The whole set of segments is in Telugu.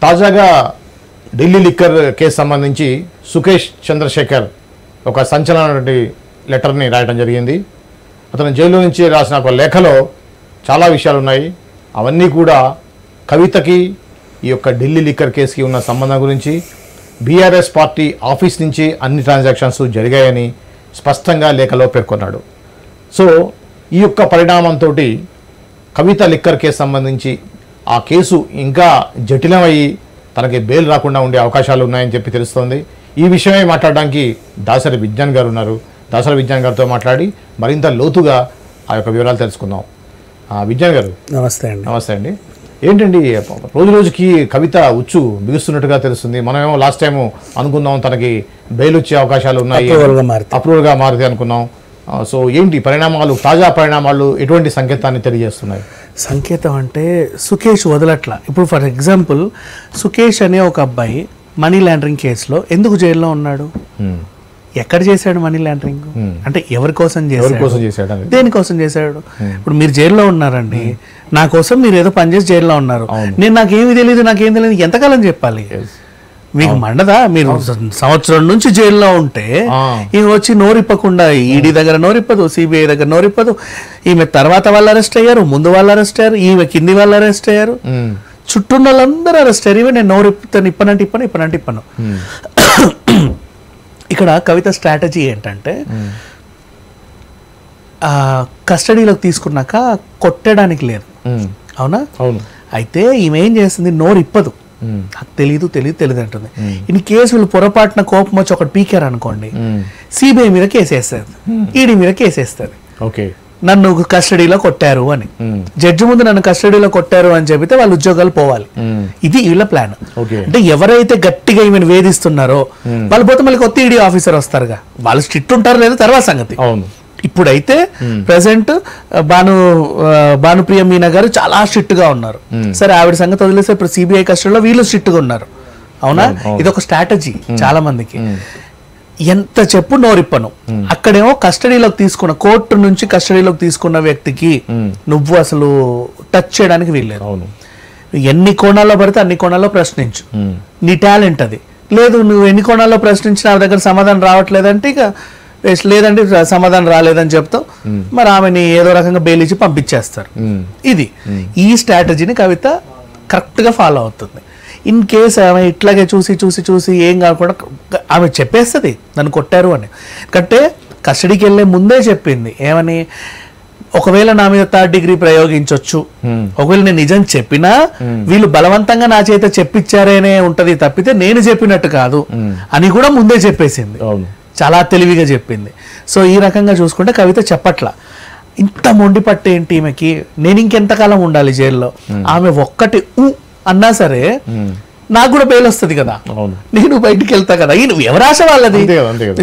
తాజాగా ఢిల్లీ లిక్కర్ కేసు సంబంధించి సుకేష్ చంద్రశేఖర్ ఒక సంచలనటువంటి లెటర్ని రాయడం జరిగింది. అతను జైలు నుంచి రాసిన ఒక లేఖలో చాలా విషయాలు ఉన్నాయి. అవన్నీ కూడా కవితకి ఈ యొక్క ఢిల్లీ లిక్కర్ కేసుకి ఉన్న సంబంధం గురించి, బీఆర్ఎస్ పార్టీ ఆఫీస్ నుంచి అన్ని ట్రాన్సాక్షన్స్ జరిగాయని స్పష్టంగా లేఖలో పేర్కొన్నాడు. సో ఈ యొక్క పరిణామంతో కవిత లిక్కర్ కేసు సంబంధించి ఆ కేసు ఇంకా జటిలమయ్యి తనకి బెయిల్ రాకుండా ఉండే అవకాశాలు ఉన్నాయని చెప్పి తెలుస్తోంది. ఈ విషయమే మాట్లాడడానికి దాసరి విజ్ఞాన్ గారు ఉన్నారు. దాసరి విజ్ఞాన్ గారితో మాట్లాడి మరింత లోతుగా ఆ యొక్క వివరాలు తెలుసుకుందాం. విజ్ఞాన్ గారు నమస్తే అండి. నమస్తే అండి. ఏంటండి రోజు రోజుకి కవిత ఉచ్చు బిగుస్తున్నట్టుగా తెలుస్తుంది. మనమేమో లాస్ట్ టైం అనుకున్నాం తనకి బెయిల్ వచ్చే అవకాశాలు ఉన్నాయి, అప్రూవల్గా మారితే అనుకున్నాం. సో ఏంటి పరిణామాలు, తాజా పరిణామాలు ఎటువంటి సంకేతాన్ని తెలియజేస్తున్నాయి? సంకేతం అంటే సుకేష్ వదలట్ల. ఇప్పుడు ఫర్ ఎగ్జాంపుల్ సుకేష్ అనే ఒక అబ్బాయి మనీ లాండరింగ్ కేసులో ఎందుకు జైల్లో ఉన్నాడు? ఎక్కడ చేశాడు మనీ లాండరింగ్? అంటే ఎవరి కోసం చేశాడు, దేనికోసం చేశాడు? ఇప్పుడు మీరు జైల్లో ఉన్నారండి, నా కోసం మీరు ఏదో పనిచేసి జైల్లో ఉన్నారు, నేను నాకేమి తెలియదు ఎంతకాలం చెప్పాలి? మీకు మండదా? మీరు సంవత్సరం నుంచి జైల్లో ఉంటే ఈమె వచ్చి నోరిప్పకుండా, ఈడీ దగ్గర నోరిప్పదు, సిబిఐ దగ్గర నోరిప్పదు. ఈమె తర్వాత వాళ్ళు అరెస్ట్ అయ్యారు, ముందు వాళ్ళు అరెస్ట్ అయ్యారు, ఈమె కింది వాళ్ళు అరెస్ట్ అయ్యారు, చుట్టూ వాళ్ళందరూ అరెస్ట్ అయ్యారు. ఈమె నేను నోరిప్పుతాను, ఇప్పను. ఇక్కడ కవిత స్ట్రాటజీ ఏంటంటే కస్టడీలోకి తీసుకున్నాక కొట్టడానికి లేదు, అవునా? అయితే ఈమె ఏం చేస్తుంది, నోరు ఇప్పదు, నాకు తెలియదు అంటుంది. ఇన్ని కేసులు పొరపాటున కోపం వచ్చి ఒకటి పీకారు అనుకోండి, సిబిఐ మీద కేసేస్తుంది, ఈడీ మీద కేసేస్తుంది. నన్ను కస్టడీలో కొట్టారు అని, జడ్జి ముందు నన్ను కస్టడీలో కొట్టారు అని చెబితే వాళ్ళ ఉద్యోగాలు పోవాలి. ఇది వీళ్ళ ప్లాన్. అంటే ఎవరైతే గట్టిగా ఈమెను వేధిస్తున్నారో వాళ్ళు పోతే మళ్ళీ కొత్త ఈడీ ఆఫీసర్ వస్తారుగా, వాళ్ళు స్ట్రిక్ట్ ఉంటారు లేదా తర్వాత సంగతి. ఇప్పుడైతే ప్రెసెంట్ భానుప్రియ మీనా గారు చాలా స్ట్రిక్ట్ గా ఉన్నారు. సరే ఆవిడ సంగతి వదిలేస్తే ఇప్పుడు సిబిఐ కస్టడీలో వీళ్ళు స్ట్రిక్ట్ గా ఉన్నారు, అవునా? ఇది ఒక స్ట్రాటజీ చాలా మందికి. ఎంత చెప్పు నోరిప్పను. అక్కడేమో కస్టడీలోకి తీసుకున్న, కోర్టు నుంచి కస్టడీలోకి తీసుకున్న వ్యక్తికి నువ్వు అసలు టచ్ చేయడానికి వీల్లేదు. ఎన్ని కోణాల్లో పడితే అన్ని కోణాల్లో ప్రశ్నించు, నీ టాలెంట్ అది. లేదు నువ్వు ఎన్ని కోణాల్లో ప్రశ్నించి నా దగ్గర సమాధానం రావట్లేదంటే ఇక లేదంటే సమాధానం రాలేదని చెప్తావు, మరి ఆమెని ఏదో రకంగా బెయిల్ ఇచ్చి పంపించేస్తారు. ఇది ఈ స్ట్రాటజీని కవిత కరెక్ట్ గా ఫాలో అవుతుంది. ఇన్ కేస్ ఆమె ఇట్లాగే చూసి ఏం కాకుండా ఆమె చెప్పేస్తుంది నన్ను కొట్టారు అని. కంటే కస్టడీకి వెళ్ళే ముందే చెప్పింది ఏమని, ఒకవేళ నా మీద 3rd డిగ్రీ ప్రయోగించవచ్చు, ఒకవేళ నేను నిజం చెప్పినా వీళ్ళు బలవంతంగా నా చేత చెప్పించారేనే ఉంటది తప్పితే నేను చెప్పినట్టు కాదు అని కూడా ముందే చెప్పేసింది. చాలా తెలివిగా చెప్పింది. సో ఈ రకంగా చూసుకుంటే కవిత చెప్పట్ల. ఇంత మొండి పట్టేంటి ఈమెకి, నేను ఇంకెంతకాలం ఉండాలి జైల్లో? ఆమె ఒక్కటి అన్నా సరే నాకు కూడా బెయిల్ వస్తుంది కదా, నేను బయటికి వెళ్తా కదా. ఎవరు ఆశ వాళ్ళది?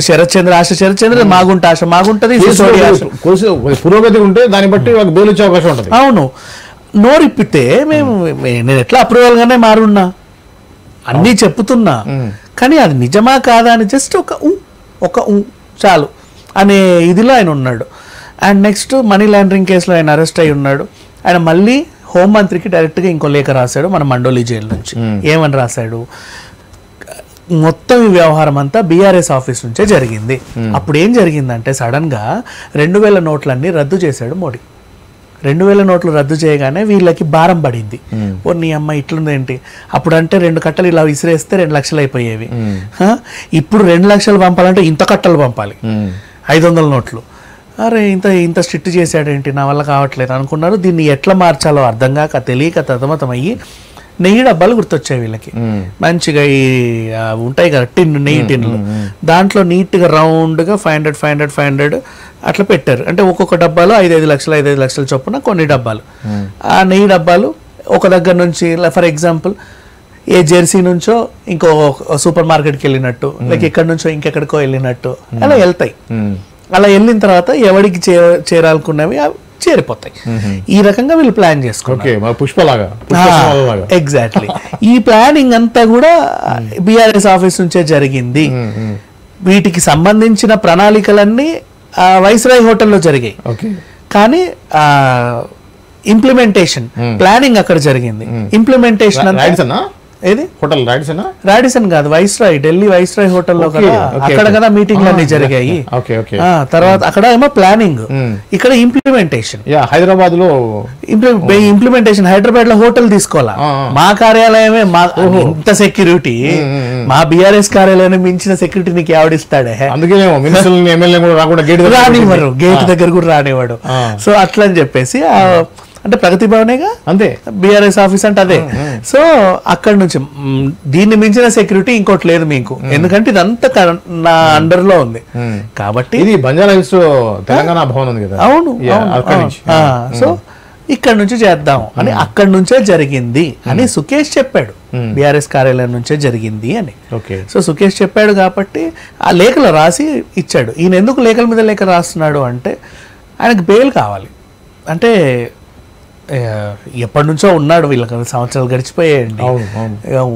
శరత్ చంద్ర ఆశ శరత్ చంద్ర, మాగుంట ఆశ మాగుంటది, పురోగతి ఉంటే దాన్ని బట్టి బెయిల్ వచ్చే అవకాశం ఉంటుంది. అవును, నోరిప్పితే నేను ఎట్లా అప్రూవల్ గానే మారున్నా, అన్నీ చెప్తున్నా, కానీ అది నిజమా కాదా అని జస్ట్ ఒక చాలు అనే ఇదిలో ఆయన ఉన్నాడు. అండ్ నెక్స్ట్ మనీ లాండరింగ్ కేసులో ఆయన అరెస్ట్ అయి ఉన్నాడు. ఆయన మళ్ళీ హోంమంత్రికి డైరెక్ట్గా ఇంకో లేఖ రాశాడు మన మండోలి జైలు నుంచి. ఏమని రాశాడు, మొత్తం ఈ వ్యవహారం అంతా బీఆర్ఎస్ ఆఫీస్ నుంచే జరిగింది. అప్పుడు ఏం జరిగిందంటే సడన్ గా 2000 నోట్లన్నీ రద్దు చేశాడు మోడీ. 2000 నోట్లు రద్దు చేయగానే వీళ్ళకి భారం పడింది. ఓ నీ అమ్మ ఇట్లుందేంటి, అప్పుడు అంటే 2 కట్టలు ఇలా విసిరేస్తే 2 లక్షలు అయిపోయేవి, ఇప్పుడు 2 లక్షలు పంపాలంటే ఇంత కట్టలు పంపాలి, 500 నోట్లు. అరే ఇంత స్ట్రిక్ట్ చేశాడేంటి, నా వల్ల కావట్లేదు అనుకున్నారు. దీన్ని ఎట్లా మార్చాలో అర్థం కాక తెలియక తతమతమయ్యి నెయ్యి డబ్బాలు గుర్తొచ్చాయి వీళ్ళకి. మంచిగా ఈ ఉంటాయి కదా నెయ్యి టిన్లు, దాంట్లో నీట్గా రౌండ్గా 500 అట్లా పెట్టారు. అంటే ఒక్కొక్క డబ్బాలో 5 లక్షలు చొప్పున కొన్ని డబ్బాలు. ఆ నెయ్యి డబ్బాలు ఒక దగ్గర నుంచి ఫర్ ఎగ్జాంపుల్ ఏ జెర్సీ నుంచో ఇంకో సూపర్ మార్కెట్కి వెళ్ళినట్టు, లేక ఎక్కడి నుంచో ఇంకెక్కడికో వెళ్ళినట్టు అలా వెళ్తాయి. అలా వెళ్ళిన తర్వాత ఎవరికి చేరాలనుకున్నవి చేరిపోతాయి. ఈ రకంగా వీళ్ళు ప్లాన్ చేసుకుంటారు, పుష్పలాగా. ఎగ్జాక్ట్లీ. ఈ ప్లానింగ్ అంతా కూడా బీఆర్ఎస్ ఆఫీస్ నుంచే జరిగింది. వీటికి సంబంధించిన ప్రణాళికలన్నీ వైస్రాయ్ హోటల్లో జరిగాయి, కానీ ఇంప్లిమెంటేషన్ ప్లానింగ్ అక్కడ జరిగింది. ఇంప్లిమెంటేషన్ ఏది హోటల్ రాడిసన్ రాడిసన్ కాదు, వైస్రాయ్, ఢిల్లీ వైస్రాయ్ హోటల్లో కదా, అక్కడ కదా మీటింగ్లు అన్ని జరిగాయి. తర్వాత అక్కడ ఏమో ప్లానింగ్, ఇక్కడ ఇంప్లిమెంటేషన్. హైదరాబాద్ లో ఇంప్లిమెంటేషన్ హైదరాబాద్ లో హోటల్ తీసుకోవాలా, మా కార్యాలయమే ఇంత సెక్యూరిటీ, మా బీఆర్ఎస్ కార్యాలయం మించిన సెక్యూరిటీ నీకు ఎవడిస్తాడే, రానివ్వరు, గేట్ దగ్గర కూడా రానివ్వడు. సో అట్లా అని చెప్పేసి అంటే ప్రగతి భవనేగా అంతే, బీఆర్ఎస్ ఆఫీస్ అంటే అదే. సో అక్కడ నుంచి దీన్ని మించిన సెక్యూరిటీ ఇంకోటి లేదు మీకు, ఎందుకంటే ఇదంతా నా అండర్ లో ఉంది కాబట్టి. ఇది బంజారా హిల్స్ తెలంగాణ భవన్ ఉంది కదా. అవును. సో ఇక్కడ నుంచి చేద్దాం అని అక్కడి నుంచే జరిగింది అని సుకేష్ చెప్పాడు, బీఆర్ఎస్ కార్యాలయం నుంచే జరిగింది అని. సో సుకేష్ చెప్పాడు కాబట్టి ఆ లేఖలు రాసి ఇచ్చాడు. ఈయన ఎందుకు లేఖల మీద లేఖ రాస్తున్నాడు అంటే ఆయనకు బెయిల్ కావాలి. అంటే ఎప్పటి నుంచో ఉన్నాడు, వీళ్ళకి సంవత్సరాలు గడిచిపోయాయండి,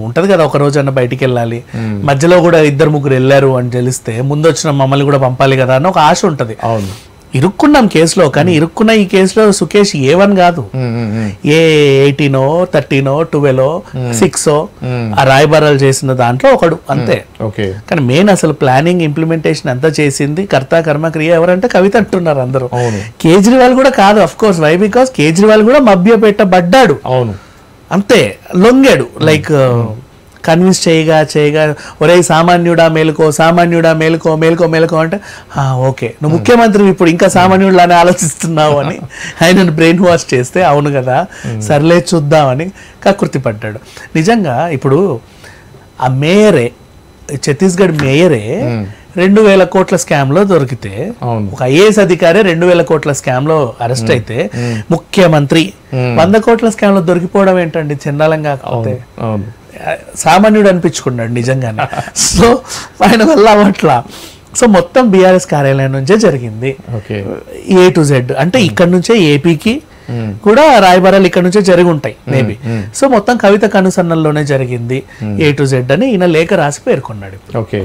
ఉంటది కదా ఒక రోజు అన్న బయటికి వెళ్ళాలి, మధ్యలో కూడా 2-3 వెళ్ళారు అని తెలిస్తే ముందు వచ్చిన మమ్మల్ని కూడా పంపాలి కదా అని ఒక ఆశ ఉంటది. ఇరుక్కున్నాం కేసులో, కానీ ఇరుక్కున్న ఈ కేసులో సుకేష్ A1 కాదు, A18, 13, 12, 6 ఆ రాయబారాలు చేసిన దాంట్లో ఒకడు అంతే. కానీ మెయిన్ అసలు ప్లానింగ్ ఇంప్లిమెంటేషన్ అంతా చేసింది కర్త కర్మ క్రియ ఎవరంటే కవిత అంటున్నారు అందరూ. కేజ్రీవాల్ కూడా కాదు, of course. Why? Because Kejriwal కూడా మభ్య పెట్టబడ్డాడు, అంతే, లొంగాడు. లైక్ కన్విన్స్ చేయగా ఒరే సామాన్యుడా మేలుకో, సామాన్యుడా మేలుకో, మేలుకో మేలుకో అంటే ఓకే నువ్వు ముఖ్యమంత్రి ఇప్పుడు ఇంకా సామాన్యుడిలానే ఆలోచిస్తున్నావు అని ఆయనను బ్రెయిన్ వాష్ చేస్తే అవును కదా సర్లే చూద్దామని కకృతి పడ్డాడు. నిజంగా ఇప్పుడు ఆ మేయరే, ఛత్తీస్గఢ్ మేయరే 2,000 కోట్ల స్కామ్ లో దొరికితే, ఒక ఐఏఎస్ అధికారి 2,000 కోట్ల స్కామ్ లో అరెస్ట్ అయితే, ముఖ్యమంత్రి 100 కోట్ల స్కామ్ లో దొరికిపోవడం ఏంటండి చండాలంగా? కాకపోతే సామాన్యుడు అనిపించుకున్నాడు నిజంగానే. సో ఆయన వల్ల అట్లా. సో మొత్తం బీఆర్ఎస్ కార్యాలయం నుంచే జరిగింది A to Z. అంటే ఇక్కడ నుంచే ఏపీకి కూడా రాయబారాలు ఇక్కడ నుంచే జరిగి ఉంటాయి మేబీ. సో మొత్తం కవిత కనుసన్నల్లోనే జరిగింది A to Z అని ఈయన లేఖ రాసి పేర్కొన్నాడు. ఓకే,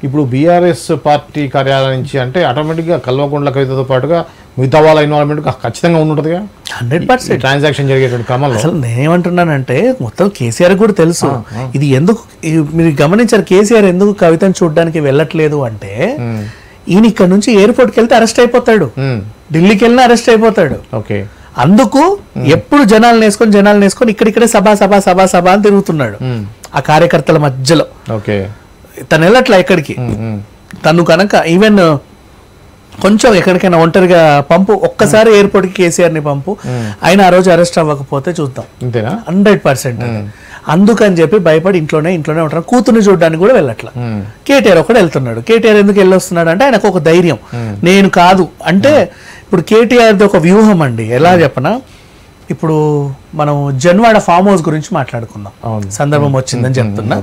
ఇప్పుడు బీఆర్ఎస్ పార్టీ కార్యాలయం నుంచి అంటే ఆటోమేటిక్గా కల్వకుంట్ల కవితతో పాటుగా మిగతా వాళ్ళ ఇన్వాల్వ్మెంట్ ఖచ్చితంగా ఉంటుందిగా 100% ట్రాన్సాక్షన్ జరిగేటువంటి క్రమంలో. అసలు నేనేమంటున్నానంటే మొత్తం కేసీఆర్ కూడా తెలుసు ఇది. ఎందుకు మీరు గమనించారు కేసీఆర్ ఎందుకు కవితను చూడడానికి వెళ్ళట్లేదు అంటే, ఈయన ఇక్కడ నుంచి ఎయిర్పోర్ట్కి వెళ్తే అరెస్ట్ అయిపోతాడు, ఢిల్లీకి వెళ్ళినా అరెస్ట్ అయిపోతాడు. ఓకే, అందుకు ఎప్పుడు జనాలను వేసుకొని ఇక్కడిక్కడే సభ అని తిరుగుతున్నాడు ఆ కార్యకర్తల మధ్యలో. ఓకే, తను వెళ్ళట్లా ఎక్కడికి. తను కనుక ఈవెన్ కొంచెం ఎక్కడికైనా ఒంటరిగా పంపు, ఒక్కసారి ఎయిర్పోర్ట్ కి కేసీఆర్ ని పంపు, ఆయన ఆ రోజు అరెస్ట్ అవ్వకపోతే చూద్దాం. 100%. అందుకని చెప్పి భయపడి ఇంట్లోనే ఉంటారు. కూతుర్ని చూడడానికి కూడా వెళ్ళట్లా. కేటీఆర్ ఒకడు వెళ్తున్నాడు. కేటీఆర్ ఎందుకు వెళ్ళొస్తున్నాడు అంటే ఆయనకు ఒక ధైర్యం, నేను కాదు అంటే. ఇప్పుడు కేటీఆర్ది ఒక వ్యూహం అండి, ఎలా చెప్పనా, ఇప్పుడు మనం జన్వాడ ఫామ్ హౌస్ గురించి మాట్లాడుకుందాం, సందర్భం వచ్చిందని చెప్తున్నా.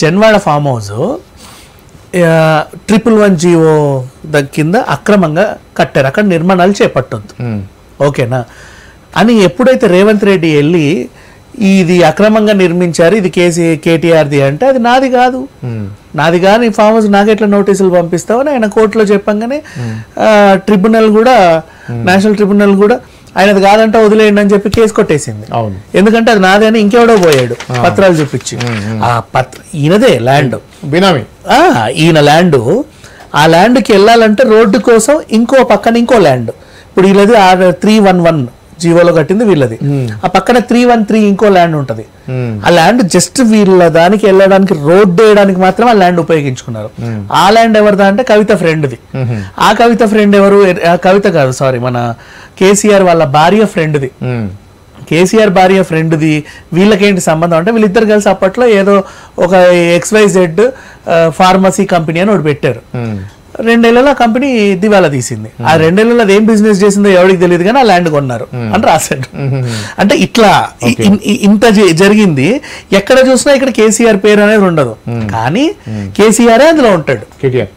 జన్వాడ ఫామ్ హౌస్ 111 జీవో కింద అక్రమంగా కట్టారు, అక్కడ నిర్మాణాలు చేపట్టొద్దు, ఓకేనా అని ఎప్పుడైతే రేవంత్ రెడ్డి వెళ్ళి ఇది అక్రమంగా నిర్మించారు, ఇది కేటీఆర్ది అంటే అది నాది కాదు, నాది కాని ఫామ్ హౌస్ నాకెట్లా నోటీసులు పంపిస్తావని ఆయన కోర్టులో చెప్పంగానే ట్రిబ్యునల్ కూడా, నేషనల్ ట్రిబ్యునల్ కూడా ఆయనది కాదంటే వదిలేయండి అని చెప్పి కేసు కొట్టేసింది. ఎందుకంటే అది నాదే అని ఇంకెవడో పోయాడు పత్రాలు చూపించి. ఆ ఈయనదే ల్యాండ్, బినామీ, ఈయన ల్యాండ్. ఆ ల్యాండ్కి వెళ్ళాలంటే రోడ్డు కోసం ఇంకో పక్కన ఇంకో ల్యాండ్, ఇప్పుడు వీళ్ళది 311 జీవోలో కట్టింది వీళ్ళది, ఆ పక్కన 313 ఇంకో ల్యాండ్ ఉంటది. ఆ ల్యాండ్ జస్ట్ వీళ్ళ దానికి వెళ్ళడానికి రోడ్డు వేయడానికి మాత్రం ఆ ల్యాండ్ ఉపయోగించుకున్నారు. ఆ ల్యాండ్ ఎవరిదా అంటే కవిత ఫ్రెండ్ది. ఆ కవిత ఫ్రెండ్ ఎవరు, కవిత కాదు సారీ, మన కేసీఆర్ వాళ్ళ భార్య ఫ్రెండ్ది. కేసీఆర్ భార్య ఫ్రెండ్ది వీళ్ళకేంటి సంబంధం అంటే, వీళ్ళిద్దరు కలిసి అప్పట్లో ఏదో ఒక XYZ ఫార్మసీ కంపెనీ అని ఒకటి పెట్టారు. 2 ఏళ్ళలో ఆ కంపెనీ దివాలా తీసింది. ఆ 2 ఏళ్ళలో అది ఏం బిజినెస్ చేసిందో ఎవరికి తెలియదు కానీ ఆ ల్యాండ్ కొన్నారు అని రాశాడు. అంటే ఇట్లా ఇంత జరిగింది. ఎక్కడ చూసినా ఇక్కడ కేసీఆర్ పేరు అనేది ఉండదు, కానీ కేసీఆర్ అందులో ఉంటాడు,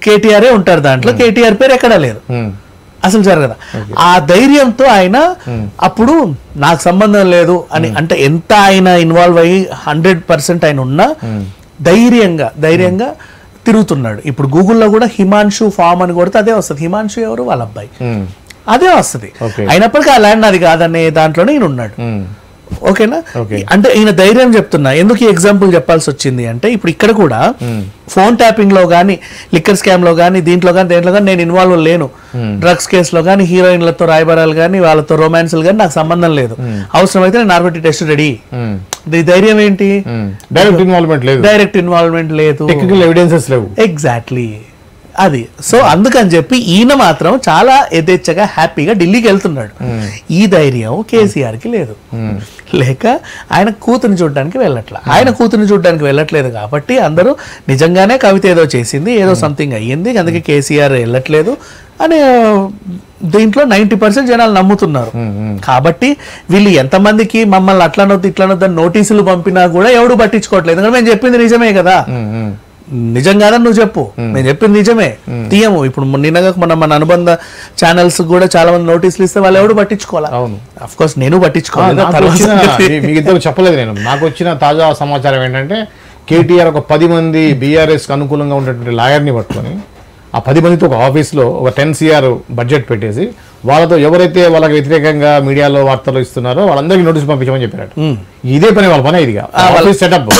కేటీఆర్ ఉంటారు దాంట్లో, కేటీఆర్ పేరు ఎక్కడా లేదు, అసలు జరగదా. ఆ ధైర్యంతో ఆయన అప్పుడు నాకు సంబంధం లేదు అని, అంటే ఎంత ఆయన ఇన్వాల్వ్ అయ్యి 100% ఆయన ఉన్నా ధైర్యంగా తిరుగుతున్నాడు. ఇప్పుడు గూగుల్లో కూడా హిమాన్షు ఫామ్ అని కొడితే అదే వస్తుంది. హిమాన్షు ఎవరు, వాళ్ళ అబ్బాయి, అదే వస్తుంది. అయినప్పటికీ ఆ ల్యాండ్ అది కాదనే దాంట్లోనే ఈయన ఉన్నాడు. ఓకేనా Okay. అంటే ఈయన ధైర్యం చెప్తున్నా. ఎందుకు ఈ ఎగ్జాంపుల్ చెప్పాల్సి వచ్చింది అంటే ఇప్పుడు ఇక్కడ కూడా ఫోన్ ట్యాపింగ్ లో కానీ లిక్కర్ స్కామ్ లో కానీ దేంట్లో కానీ నేను ఇన్వాల్వ్ లేను. డ్రగ్స్ కేసులో కానీ హీరోయిన్లతో రాయబారాలు కానీ వాళ్ళతో రొమాన్స్లు కానీ నాకు సంబంధం లేదు. అవసరమైతే నేను నార్మల్ టెస్ట్ రెడీ. ధైర్యం ఏంటి? డైరెక్ట్ ఇన్వాల్వ్మెంట్ లేదు, టెక్నికల్ ఎవిడెన్సెస్ లేవు. ఎగ్జాక్ట్లీ అది. సో అందుకని చెప్పి ఈయన మాత్రం చాలా యథేచ్ఛగా హ్యాపీగా ఢిల్లీకి వెళ్తున్నాడు. ఈ ధైర్యం కేసీఆర్ కి లేదు. లేక ఆయన కూతురిని చూడడానికి వెళ్ళట్లా. ఆయన కూతురిని చూడడానికి వెళ్ళట్లేదు కాబట్టి అందరూ నిజంగానే కవిత ఏదో చేసింది, ఏదో సంథింగ్ అయ్యింది, అందుకే కేసీఆర్ వెళ్ళట్లేదు అని దీంట్లో 90% జనాలు నమ్ముతున్నారు. కాబట్టి వీళ్ళు ఎంతమందికి మమ్మల్ని అట్లనొద్దు ఇట్లనొద్దని నోటీసులు పంపినా కూడా ఎవడు పట్టించుకోవట్లేదు. ఎందుకంటే మేము చెప్పింది నిజమే కదా. నిజం కాదని నువ్వు చెప్పు, నేను చెప్పింది నిజమే, తీయము. ఇప్పుడు నిన్నగా మన అనుబంధ ఛానల్స్ కూడా చాలా మంది నోటీసులు ఇస్తే వాళ్ళు ఎవడు పట్టించుకోవాలి. అఫ్ కోర్స్ నేను పట్టించుకోవాలి. మీకు చెప్పలేదు నేను. నాకు వచ్చిన తాజా సమాచారం ఏంటంటే కేటీఆర్ ఒక 10 మంది బీఆర్ఎస్ అనుకూలంగా ఉన్నటువంటి లాయర్ని పట్టుకొని ఆ 10 మందితో ఒక ఆఫీస్లో ఒక 10 CR బడ్జెట్ పెట్టేసి వాళ్ళతో ఎవరైతే వాళ్ళకి వ్యతిరేకంగా మీడియాలో వార్తలు ఇస్తున్నారో వాళ్ళందరికీ నోటీస్ పంపించమని చెప్పారు. ఇదే పని వాళ్ళ పని. ఇదిగా ఆఫీస్ సెటప్,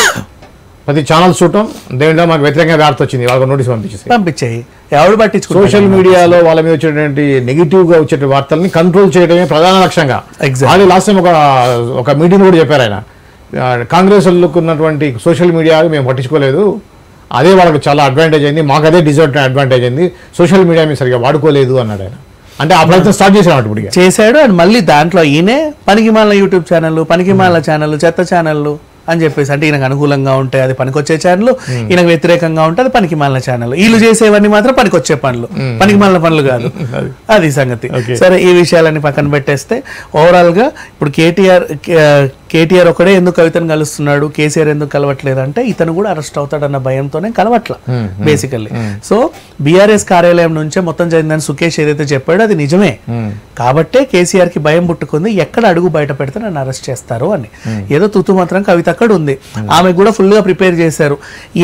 ప్రతి ఛానల్ చూడటం, దేంట్లో మాకు వ్యతిరేకంగా వార్త వచ్చింది వాళ్ళకి నోటీస్ పంపించేయి. ఎవరు పట్టించుకో. సోషల్ మీడియాలో వాళ్ళ మీద వచ్చేటువంటి నెగిటివ్ గా వచ్చే వార్తల్ని కంట్రోల్ చేయడమే ప్రధాన లక్ష్యంగా. అది లాస్ట్ టైం ఒక మీటింగ్ కూడా చెప్పారు ఆయన. కాంగ్రెస్ వాళ్ళకు ఉన్నటువంటి సోషల్ మీడియా మేము పట్టించుకోలేదు, అదే వాళ్ళకి చాలా అడ్వాంటేజ్ అయింది, మాకు అదే అడ్వాంటేజ్ అయింది, సోషల్ మీడియా మేము సరిగా వాడుకోలేదు అన్నాడు ఆయన. అంటే ఆ ప్రయత్నం స్టార్ట్ చేశాడు. ఇప్పుడు చేశాడు. అండ్ మళ్ళీ దాంట్లో ఈయనే పనికిమాల యూట్యూబ్ ఛానల్, పనికిమాల ఛానల్, చెత్త ఛానళ్ళు అని చెప్పేసి, అంటే ఈయనకు అనుకూలంగా ఉంటే అది పనికొచ్చే ఛానల్, ఈయనకు వ్యతిరేకంగా ఉంటే అది పనికిమాలిన ఛానల్. వీళ్ళు చేసేవన్నీ మాత్రం పనికొచ్చే పనులు, పనికిమాలిన పనులు కాదు. అది సంగతి. సరే, ఈ విషయాలన్నీ పక్కన పెట్టేస్తే ఓవరాల్ గా ఇప్పుడు కేటీఆర్ ఒకడే ఎందుకు కవితను కలుస్తున్నాడు, కేసీఆర్ ఎందుకు కలవట్లేదు అంటే ఇతను కూడా అరెస్ట్ అవుతాడన్న భయంతోనే కలవట్ల బేసికల్లీ. సో బీఆర్ఎస్ కార్యాలయం నుంచే మొత్తం జరిగిందని సుకేష్ ఏదైతే చెప్పాడో అది నిజమే. కాబట్టే కేసీఆర్ కి భయం పుట్టుకుంది, ఎక్కడ అడుగు బయట పెడితే నన్ను అరెస్ట్ చేస్తారు అని. ఏదో తుతు మాత్రం కవిత అక్కడ ఉంది, ఆమె కూడా ఫుల్ గా ప్రిపేర్ చేశారు.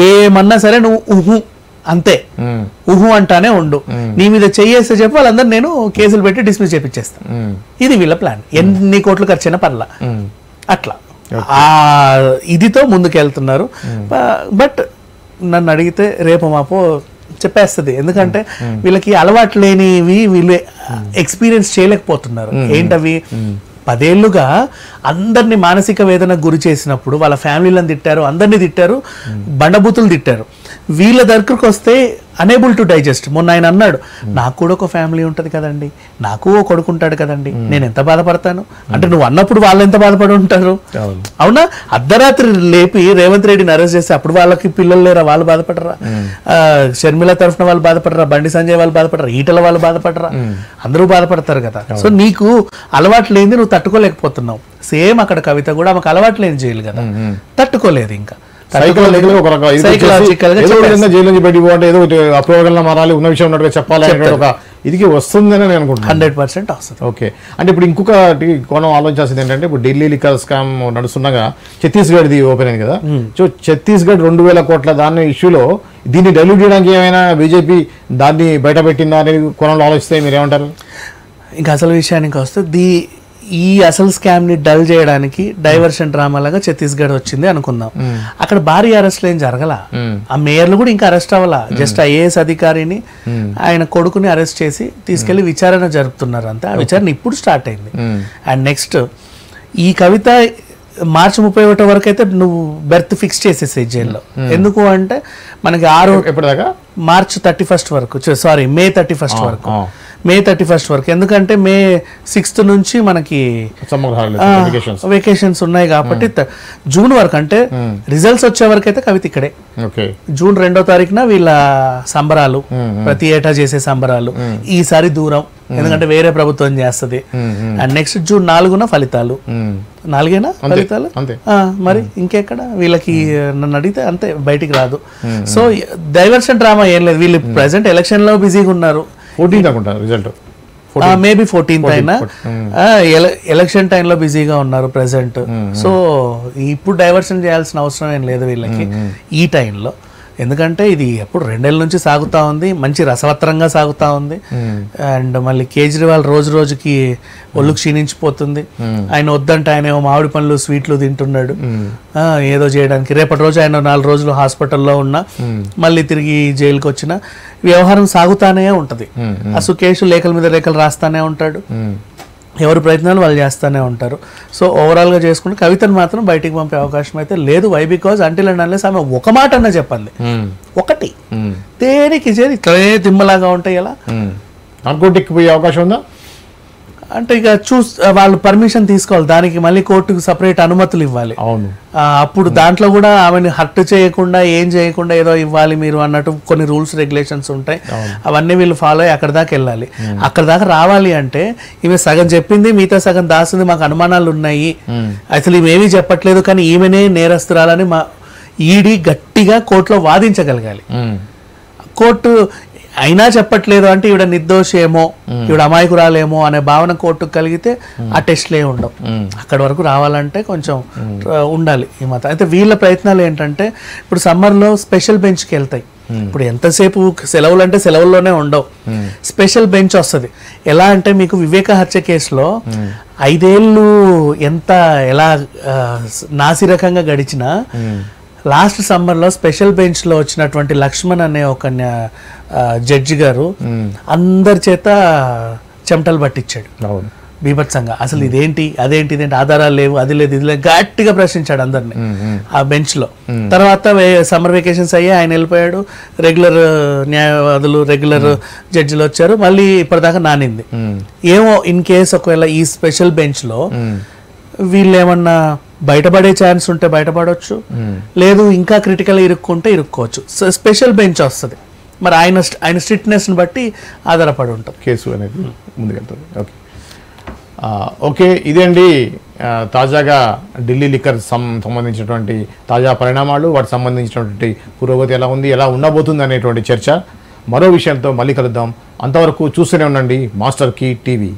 ఏమన్నా సరే నువ్వు ఊహు అంతే, ఊహు అంటానే ఉండు, నీ మీద చెయ్యేస్తే చెప్పి వాళ్ళందరూ నేను కేసులు పెట్టి డిస్మిస్ చేపించేస్తాను. ఇది వీళ్ళ ప్లాన్. ఎన్ని కోట్లు ఖర్చైనా పర్లా అట్లా ఆ ఇదితో ముందుకెళ్తున్నారు. బట్ నన్ను అడిగితే రేపు మాపో చెప్పేస్తుంది. ఎందుకంటే వీళ్ళకి అలవాటు లేనివి వీళ్ళు ఎక్స్పీరియన్స్ చేయలేకపోతున్నారు. ఏంటవి? 10 ఏళ్లుగా అందరినీ మానసిక వేదనకు గురి చేసినప్పుడు వాళ్ళ ఫ్యామిలీలను తిట్టారు, అందరినీ తిట్టారు, బండబూతులు తిట్టారు. వీళ్ళ దగ్గరకు వస్తే అనేబుల్ టు డైజెస్ట్. మొన్న ఆయన అన్నాడు, నాకు కూడా ఒక ఫ్యామిలీ ఉంటుంది కదండి, నాకు ఓ కొడుకుంటాడు కదండి, నేను ఎంత బాధపడతాను అంటే నువ్వు అన్నప్పుడు వాళ్ళు ఎంత బాధపడి ఉంటారు. అవునా? అర్ధరాత్రి లేపి రేవంత్ రెడ్డిని అరెస్ట్ చేస్తే అప్పుడు వాళ్ళకి పిల్లలు లేరా, వాళ్ళు బాధపడరా? షర్మిల తరఫున వాళ్ళు బాధపడరా? బండి సంజయ్ వాళ్ళు బాధపడరా? ఈటల వాళ్ళు బాధపడరా? అందరూ బాధపడతారు కదా. సో నీకు అలవాటు లేనిది నువ్వు తట్టుకోలేకపోతున్నావు. సేమ్ అక్కడ కవిత కూడా ఆమెకు అలవాటు లేని జైలు కదా, తట్టుకోలేదు. ఇంకా ఇది వస్తుందని నేను అనుకుంటున్నాను. 100% వస్తుంది. ఓకే. అంటే ఇప్పుడు ఇంకొక కోణం ఆలోచించాల్సింది ఏంటంటే, ఇప్పుడు ఢిల్లీ లిక్కర్ స్కామ్ నడుస్తుండగా ఛత్తీస్గఢ్ది ఓపెన్ అయింది కదా. సో ఛత్తీస్గఢ్ 2000 కోట్ల దాని ఇష్యూలో దీన్ని డైల్యూట్ చేయడానికి ఏమైనా బీజేపీ దాన్ని బయట పెట్టిందా అనేది కోణంలో ఆలోచిస్తే మీరు ఏమంటారు? ఇంకా అసలు విషయానికి వస్తే ఈ అసలు స్కామ్ ని డల్ చేయడానికి డైవర్షన్ డ్రామా లాగా ఛత్తీస్గఢ్ వచ్చింది అనుకుందాం. అక్కడ భారీ అరెస్ట్లు ఏం జరగల, ఆ మేయర్లు కూడా ఇంకా అరెస్ట్ అవ్వాల. జస్ట్ ఐఏఎస్ అధికారిని ఆయన కొడుకుని అరెస్ట్ చేసి తీసుకెళ్లి విచారణ జరుపుతున్నారు అంతే. ఆ విచారణ ఇప్పుడు స్టార్ట్ అయింది. అండ్ నెక్స్ట్ ఈ కవిత మార్చి 31 వరకు అయితే నువ్వు బెర్త్ ఫిక్స్ చేసేసే జైల్లో. ఎందుకు అంటే మనకి ఎప్పటిదాకా మార్చ్ 31 వరకు, సారీ మే 31 వరకు, మే 31 వరకు. ఎందుకంటే మే 6th నుంచి మనకి వెకేషన్స్ ఉన్నాయి కాబట్టి జూన్ వరకు, అంటే రిజల్ట్స్ వచ్చే వరకు అయితే కవిత ఇక్కడే. జూన్ 2వ తారీఖున వీళ్ళ సంబరాలు, ప్రతి ఏటా చేసే సంబరాలు. ఈసారి దూరం, ఎందుకంటే వేరే ప్రభుత్వం చేస్తుంది. అండ్ నెక్స్ట్ జూన్ 4న ఫలితాలు. 4ఏనా ఫలితాలు? మరి ఇంకెక్కడ వీళ్ళకి నన్ను అడిగితే అంతే, బయటికి రాదు. సో డైవర్షన్ డ్రామా ఏం లేదు. వీళ్ళు ప్రెసెంట్ ఎలక్షన్ లో బిజీగా ఉన్నారు. 14th అనుకుంటా రిజల్ట్, మేబీ 14th అయినా ఎలక్షన్ టైంలో బిజీగా ఉన్నారు ప్రెసెంట్. సో ఇప్పుడు డైవర్షన్ చేయాల్సిన అవసరం ఏం లేదు వీళ్ళకి ఈ టైంలో. ఎందుకంటే ఇది ఎప్పుడు 2 ఏళ్ళ నుంచి సాగుతా ఉంది, మంచి రసవత్తరంగా సాగుతా ఉంది. అండ్ మళ్ళీ కేజ్రీవాల్ రోజు రోజుకి ఒళ్ళు క్షీణించిపోతుంది. ఆయన వద్దంటే ఆయన ఏమో మామిడి పండ్లు స్వీట్లు తింటున్నాడు ఏదో చేయడానికి. రేపటి రోజు ఆయన 4 రోజులు హాస్పిటల్లో ఉన్నా మళ్ళీ తిరిగి జైలుకి వచ్చిన వ్యవహారం సాగుతానే ఉంటది. ఆ సుకేష్ లేఖల మీద రేఖలు రాస్తానే ఉంటాడు, ఎవరి ప్రయత్నాలు వాళ్ళు చేస్తూనే ఉంటారు. సో ఓవరాల్గా చేసుకుంటే కవితను మాత్రం బయటికి పంపే అవకాశం అయితే లేదు. Why because until and unless ఆమె ఒక మాట అన్న చెప్పండి, ఒకటి దేనికి చేరి ఇట్లనే తిమ్మలాగా ఉంటాయి ఎలా నార్కోటిక్ పోయే అవకాశం ఉందా అంటే ఇక వాళ్ళు పర్మిషన్ తీసుకోవాలి, దానికి మళ్ళీ కోర్టుకు సపరేట్ అనుమతులు ఇవ్వాలి. అవును, అప్పుడు దాంట్లో కూడా ఆమెను హర్ట్ చేయకుండా ఏం చేయకుండా ఏదో ఇవ్వాలి మీరు అన్నట్టు కొన్ని రూల్స్ రెగ్యులేషన్స్ ఉంటాయి. అవన్నీ వీళ్ళు ఫాలో అయ్యి అక్కడ దాకా వెళ్ళాలి. అక్కడ దాకా రావాలి అంటే ఈమె సగం చెప్పింది, మిగతా సగం దాస్తుంది, మాకు అనుమానాలు ఉన్నాయి, అసలు ఈమెమీ చెప్పట్లేదు, కానీ ఈమెనే నేరస్తురాలని మా ఈడీ గట్టిగా కోర్టులో వాదించగలగాలి. కోర్టు అయినా చెప్పట్లేదు అంటే ఈవిడ నిర్దోషి ఏమో, ఈవిడ అమాయకురాలేమో అనే భావన కోర్టుకు కలిగితే ఆ టెస్ట్లే ఉండవు. అక్కడి వరకు రావాలంటే కొంచెం ఉండాలి ఈ మాత్రం. అయితే వీళ్ళ ప్రయత్నాలు ఏంటంటే ఇప్పుడు సమ్మర్లో స్పెషల్ బెంచ్కి వెళ్తాయి. ఇప్పుడు ఎంతసేపు సెలవులు అంటే సెలవుల్లోనే ఉండవు, స్పెషల్ బెంచ్ వస్తుంది. ఎలా అంటే మీకు వివేక హత్య కేసులో 5 ఏళ్ళు ఎలా నాసిరకంగా గడిచినా లాస్ట్ సమ్మర్లో స్పెషల్ బెంచ్లో వచ్చినటువంటి లక్ష్మణ్ అనే ఒక జడ్జి గారు అందరి చేత చెమటలు పట్టించాడు బీభత్సంగా. అసలు ఇదేంటి అదేంటి ఇదేంటి ఆధారాలు లేవు, అది లేదు ఇది లేదు, గట్టిగా ప్రశ్నించాడు అందరినీ ఆ బెంచ్లో. తర్వాత సమ్మర్ వెకేషన్స్ అయ్యి ఆయన వెళ్ళిపోయాడు, రెగ్యులర్ న్యాయవాదులు రెగ్యులర్ జడ్జిలు వచ్చారు, మళ్ళీ ఇప్పటిదాకా నానింది. ఏమో ఇన్ కేస్ ఒకవేళ ఈ స్పెషల్ బెంచ్లో వీళ్ళు ఏమన్నా బయటపడే ఛాన్స్ ఉంటే బయటపడవచ్చు, లేదు ఇంకా క్రిటికల్ ఇరుక్కుంటే ఇరుక్కోవచ్చు. స్పెషల్ బెంచ్ వస్తుంది, మరి ఆయన స్ట్రిక్ట్నెస్ని బట్టి ఆధారపడి ఉంటుంది కేసు అనేది ముందుకెళ్తుంది. ఓకే ఓకే ఇదే అండి తాజాగా ఢిల్లీ లిక్కర్ సంబంధించినటువంటి తాజా పరిణామాలు, వాటికి సంబంధించినటువంటి పురోగతి ఎలా ఉంది, ఎలా ఉండబోతుంది అనేటువంటి చర్చ. మరో విషయంతో మళ్ళీ కలుద్దాం. అంతవరకు చూస్తూనే ఉండండి మాస్టర్ కీ టీవీ.